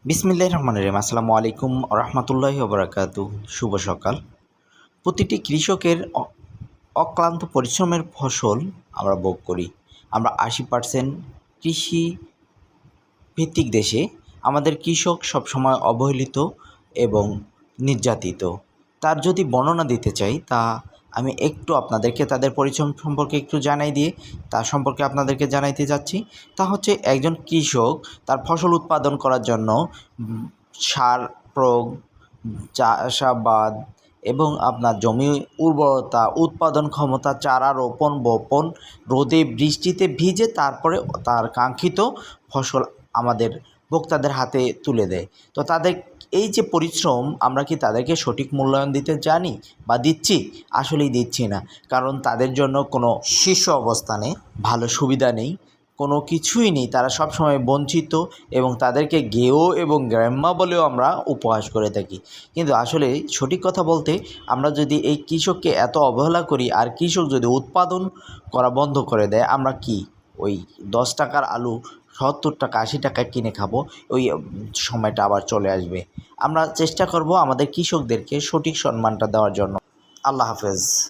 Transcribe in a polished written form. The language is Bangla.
বিসমিল্লাহির রহমানির রহিম। আসসালামু আলাইকুম রহমতুল্লাহি ওবরাকাতু। শুভ সকাল। প্রতিটি কৃষকের অক্লান্ত পরিশ্রমের ফসল আমরা ভোগ করি। আমরা 80% কৃষি ভিত্তিক দেশে আমাদের কৃষক সবসময় অবহেলিত এবং নির্যাতিত। তার যদি বর্ণনা দিতে চাই, তা আমি একটু আপনাদেরকে তাদের পরিশ্রম সম্পর্কে একটু জানাই দিয়ে তার সম্পর্কে আপনাদেরকে জানাইতে যাচ্ছি। তা হচ্ছে একজন কৃষক তার ফসল উৎপাদন করার জন্য সার প্রয়োগ, চাষাবাদ এবং আপনার জমি উর্বরতা, উৎপাদন ক্ষমতা, চারা রোপণ, বপন, রোদে বৃষ্টিতে ভিজে তারপরে তার কাঙ্ক্ষিত ফসল আমাদের ভোক্তাদের হাতে তুলে দেয়। তো তাদের এই যে পরিশ্রম, আমরা কি তাদেরকে সঠিক মূল্যায়ন দিতে জানি বা দিচ্ছি? আসলেই দিচ্ছি না। কারণ তাদের জন্য কোনো শীর্ষ অবস্থানে ভালো সুবিধা নেই, কোনো কিছুই নেই। তারা সবসময় বঞ্চিত এবং তাদেরকে গেয়ো এবং গ্রাম্যা বলেও আমরা উপহাস করে থাকি। কিন্তু আসলে সঠিক কথা বলতে, আমরা যদি এই কৃষককে এত অবহেলা করি আর কৃষক যদি উৎপাদন করা বন্ধ করে দেয়, আমরা কি ওই 10 টাকার আলু 70 টাকা 80 টাকায় কিনে খাবো? ওই সময়টা আবার চলে আসবে। আমরা চেষ্টা করব আমাদের কৃষকদেরকে সঠিক সম্মানটা দেওয়ার জন্য। আল্লাহ হাফেজ।